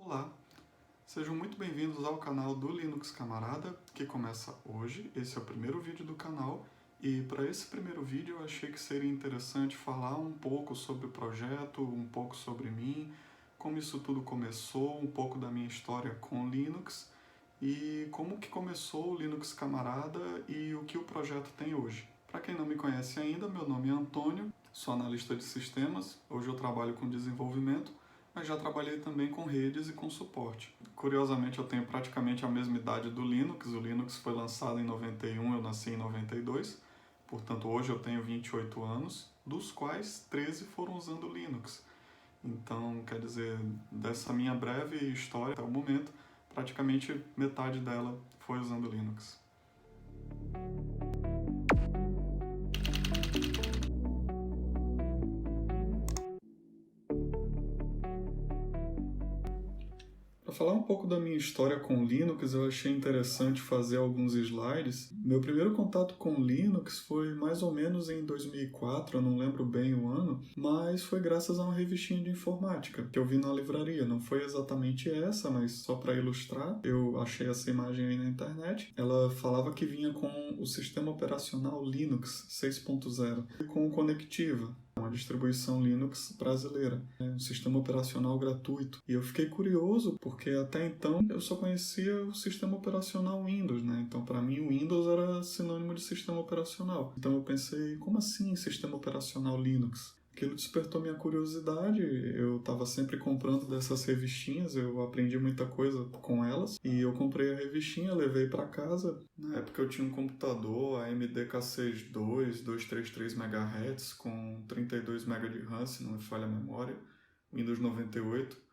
Olá, sejam muito bem-vindos ao canal do Linux Camarada, que começa hoje. Esse é o primeiro vídeo do canal e para esse primeiro vídeo eu achei que seria interessante falar um pouco sobre o projeto, um pouco sobre mim, como isso tudo começou, um pouco da minha história com Linux e como que começou o Linux Camarada e o que o projeto tem hoje. Para quem não me conhece ainda, meu nome é Antônio, sou analista de sistemas, hoje eu trabalho com desenvolvimento, mas já trabalhei também com redes e com suporte. Curiosamente, eu tenho praticamente a mesma idade do Linux. O Linux foi lançado em 91, eu nasci em 92. Portanto, hoje eu tenho 28 anos, dos quais 13 foram usando Linux. Então, quer dizer, dessa minha breve história até o momento, praticamente metade dela foi usando Linux. Para falar um pouco da minha história com Linux, eu achei interessante fazer alguns slides. Meu primeiro contato com Linux foi mais ou menos em 2004, eu não lembro bem o ano, mas foi graças a uma revistinha de informática que eu vi na livraria. Não foi exatamente essa, mas só para ilustrar, eu achei essa imagem aí na internet. Ela falava que vinha com o sistema operacional Linux 6.0 e com o Conectiva, uma distribuição Linux brasileira, um sistema operacional gratuito. E eu fiquei curioso porque até então eu só conhecia o sistema operacional Windows, né? Então para mim o Windows era sinônimo de sistema operacional. Então eu pensei, como assim sistema operacional Linux? Aquilo despertou minha curiosidade, eu estava sempre comprando dessas revistinhas, eu aprendi muita coisa com elas, e eu comprei a revistinha, levei para casa. Na época eu tinha um computador AMD K62, 233 MHz, com 32 MB de RAM, se não me falha a memória, Windows 98.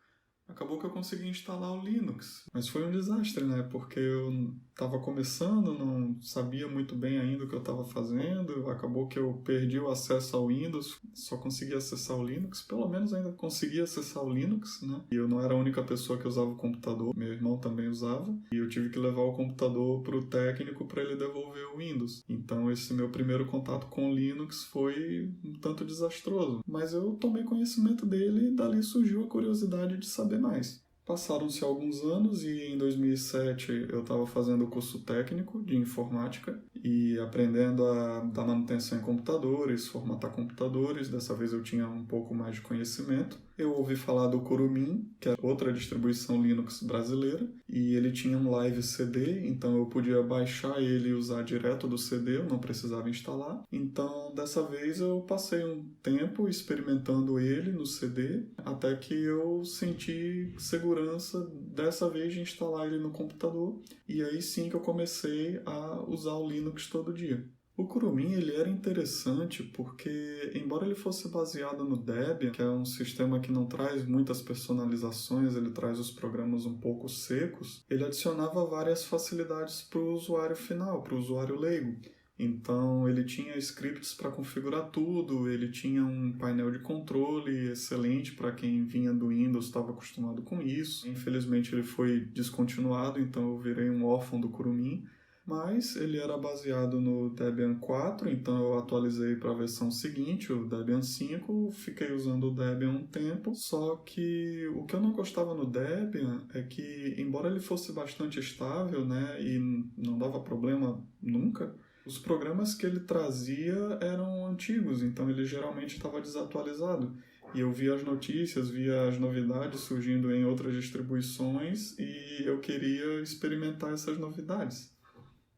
Acabou que eu consegui instalar o Linux, mas foi um desastre, né? Porque eu estava começando, não sabia muito bem ainda o que eu estava fazendo, acabou que eu perdi o acesso ao Windows, só consegui acessar o Linux, pelo menos ainda consegui acessar o Linux, né? E eu não era a única pessoa que usava o computador, meu irmão também usava, e eu tive que levar o computador para o técnico para ele devolver o Windows. Então esse meu primeiro contato com o Linux foi um tanto desastroso, mas eu tomei conhecimento dele e dali surgiu a curiosidade de saber mais. Passaram-se alguns anos e em 2007 eu estava fazendo o curso técnico de informática e aprendendo a dar manutenção em computadores, formatar computadores. Dessa vez eu tinha um pouco mais de conhecimento. Eu ouvi falar do Kurumin, que é outra distribuição Linux brasileira, e ele tinha um live CD, então eu podia baixar ele e usar direto do CD, eu não precisava instalar. Então dessa vez eu passei um tempo experimentando ele no CD, até que eu senti segurança dessa vez de instalar ele no computador, e aí sim que eu comecei a usar o Linux todo dia. O Kurumin ele era interessante porque, embora ele fosse baseado no Debian, que é um sistema que não traz muitas personalizações, ele traz os programas um pouco secos, ele adicionava várias facilidades para o usuário final, para o usuário leigo. Então ele tinha scripts para configurar tudo, ele tinha um painel de controle excelente para quem vinha do Windows, estava acostumado com isso. Infelizmente ele foi descontinuado, então eu virei um órfão do Kurumin. Mas ele era baseado no Debian 4, então eu atualizei para a versão seguinte, o Debian 5, fiquei usando o Debian um tempo, só que o que eu não gostava no Debian é que, embora ele fosse bastante estável, né, e não dava problema nunca, os programas que ele trazia eram antigos, então ele geralmente estava desatualizado. E eu via as notícias, via as novidades surgindo em outras distribuições e eu queria experimentar essas novidades.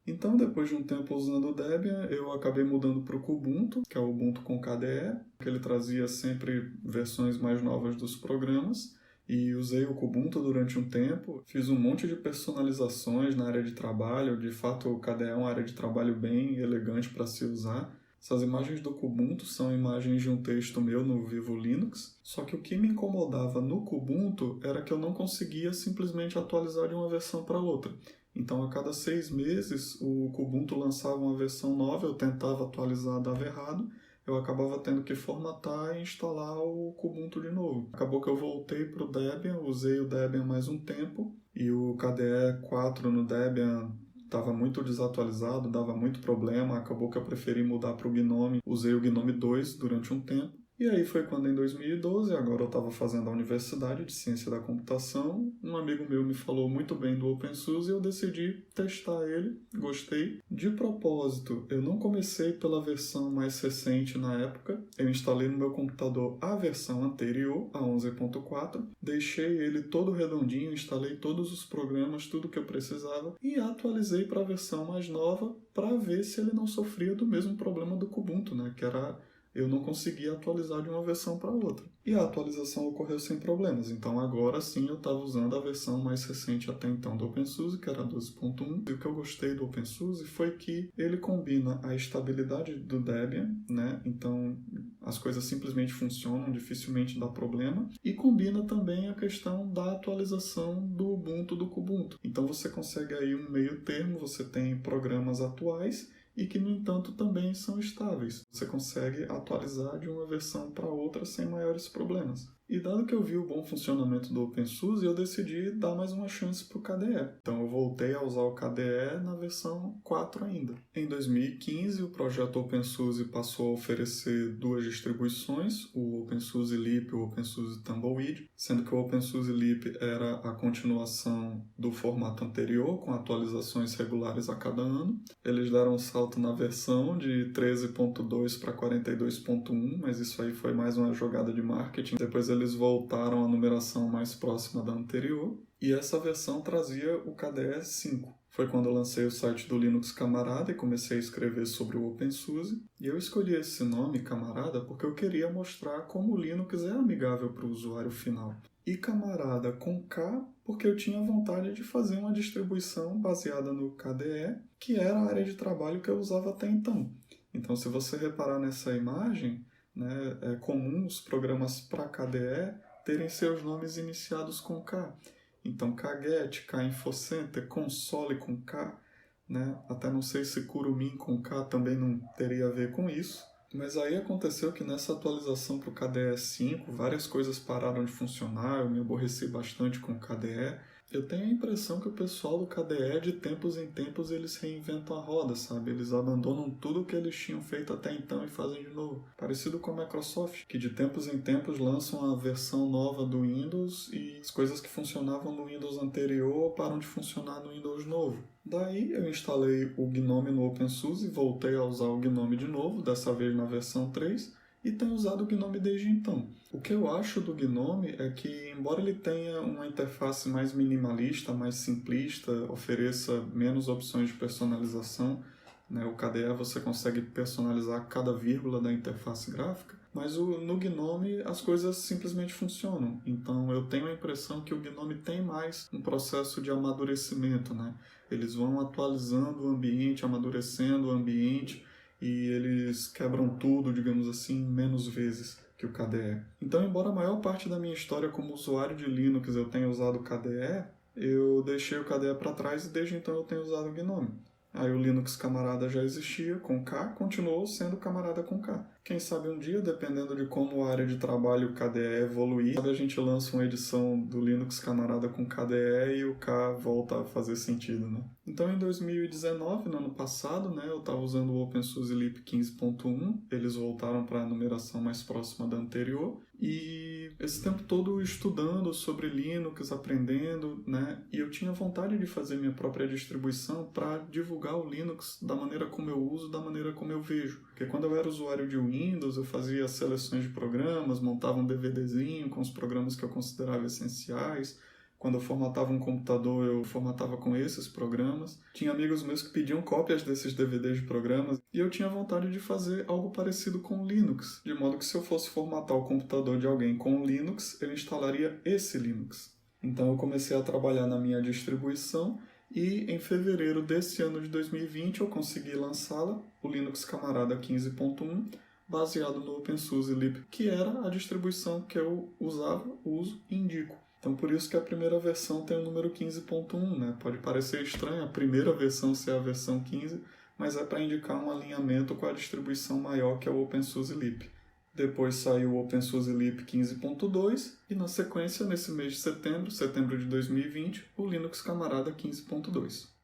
Então, depois de um tempo usando o Debian, eu acabei mudando para o Kubuntu, que é o Ubuntu com KDE, que ele trazia sempre versões mais novas dos programas, e usei o Kubuntu durante um tempo. Fiz um monte de personalizações na área de trabalho, de fato o KDE é uma área de trabalho bem elegante para se usar. Essas imagens do Kubuntu são imagens de um texto meu no Vivo Linux, só que o que me incomodava no Kubuntu era que eu não conseguia simplesmente atualizar de uma versão para outra. Então, a cada 6 meses, o Kubuntu lançava uma versão nova, eu tentava atualizar, dava errado, eu acabava tendo que formatar e instalar o Kubuntu de novo. Acabou que eu voltei para o Debian, usei o Debian mais um tempo, e o KDE 4 no Debian estava muito desatualizado, dava muito problema, acabou que eu preferi mudar para o Gnome, usei o Gnome 2 durante um tempo. E aí foi quando em 2012, agora eu estava fazendo a Universidade de Ciência da Computação, um amigo meu me falou muito bem do OpenSUSE e eu decidi testar ele, gostei. De propósito, eu não comecei pela versão mais recente na época, eu instalei no meu computador a versão anterior, a 11.4, deixei ele todo redondinho, instalei todos os programas, tudo que eu precisava e atualizei para a versão mais nova para ver se ele não sofria do mesmo problema do Kubuntu, né, que era eu não conseguia atualizar de uma versão para outra. E a atualização ocorreu sem problemas, então agora sim eu estava usando a versão mais recente até então do OpenSUSE, que era 12.1. E o que eu gostei do OpenSUSE foi que ele combina a estabilidade do Debian, né? Então as coisas simplesmente funcionam, dificilmente dá problema, e combina também a questão da atualização do Ubuntu, do Kubuntu. Então você consegue aí um meio termo, você tem programas atuais e que, no entanto, também são estáveis. Você consegue atualizar de uma versão para outra sem maiores problemas. E dado que eu vi o bom funcionamento do OpenSUSE, eu decidi dar mais uma chance para o KDE. Então eu voltei a usar o KDE na versão 4 ainda. Em 2015, o projeto OpenSUSE passou a oferecer duas distribuições, o OpenSUSE Leap e o OpenSUSE Tumbleweed, sendo que o OpenSUSE Leap era a continuação do formato anterior, com atualizações regulares a cada ano. Eles deram um salto na versão de 13.2 para 42.1, mas isso aí foi mais uma jogada de marketing. Depois eles voltaram à numeração mais próxima da anterior, e essa versão trazia o KDE 5. Foi quando eu lancei o site do Linux Camarada e comecei a escrever sobre o OpenSUSE. E eu escolhi esse nome, Camarada, porque eu queria mostrar como o Linux é amigável para o usuário final. E Camarada com K, porque eu tinha vontade de fazer uma distribuição baseada no KDE, que era a área de trabalho que eu usava até então. Então, se você reparar nessa imagem, né, é comum os programas para KDE terem seus nomes iniciados com K. Então, Kget, K-Infocenter, Console com K, né? Até não sei se Kurumin com K também não teria a ver com isso. Mas aí aconteceu que nessa atualização para o KDE 5, várias coisas pararam de funcionar, eu me aborreci bastante com o KDE. Eu tenho a impressão que o pessoal do KDE, de tempos em tempos, eles reinventam a roda, sabe? Eles abandonam tudo o que eles tinham feito até então e fazem de novo. Parecido com a Microsoft, que de tempos em tempos lançam a versão nova do Windows e as coisas que funcionavam no Windows anterior param de funcionar no Windows novo. Daí eu instalei o GNOME no OpenSUSE e voltei a usar o GNOME de novo, dessa vez na versão 3, e tenho usado o GNOME desde então. O que eu acho do GNOME é que, embora ele tenha uma interface mais minimalista, mais simplista, ofereça menos opções de personalização, né, o KDE você consegue personalizar cada vírgula da interface gráfica, mas no GNOME as coisas simplesmente funcionam. Então eu tenho a impressão que o GNOME tem mais um processo de amadurecimento, né? Eles vão atualizando o ambiente, amadurecendo o ambiente, e eles quebram tudo, digamos assim, menos vezes que o KDE. Então, embora a maior parte da minha história como usuário de Linux eu tenha usado o KDE, eu deixei o KDE para trás e desde então eu tenho usado o GNOME. Aí o Linux Camarada já existia com K, continuou sendo Camarada com K. Quem sabe um dia, dependendo de como a área de trabalho o KDE evoluir, a gente lança uma edição do Linux Camarada com KDE e o K volta a fazer sentido, né? Então em 2019, no ano passado, né, eu estava usando o OpenSUSE Leap 15.1, eles voltaram para a numeração mais próxima da anterior, e esse tempo todo estudando sobre Linux, aprendendo, né? E eu tinha vontade de fazer minha própria distribuição para divulgar o Linux da maneira como eu uso, da maneira como eu vejo. Porque quando eu era usuário de Windows, eu fazia seleções de programas, montava um DVDzinho com os programas que eu considerava essenciais. Quando eu formatava um computador, eu formatava com esses programas. Tinha amigos meus que pediam cópias desses DVDs de programas e eu tinha vontade de fazer algo parecido com o Linux, de modo que se eu fosse formatar o computador de alguém com o Linux, ele instalaria esse Linux. Então eu comecei a trabalhar na minha distribuição e em fevereiro desse ano de 2020 eu consegui lançá-la, o Linux Camarada 15.1, baseado no OpenSUSE Leap, que era a distribuição que eu usava, uso e indico. Então, por isso que a primeira versão tem o número 15.1, né? Pode parecer estranho a primeira versão ser a versão 15, mas é para indicar um alinhamento com a distribuição maior que é o OpenSUSE Leap. Depois saiu o OpenSUSE Leap 15.2 e, na sequência, nesse mês de setembro de 2020, o Linux Camarada 15.2.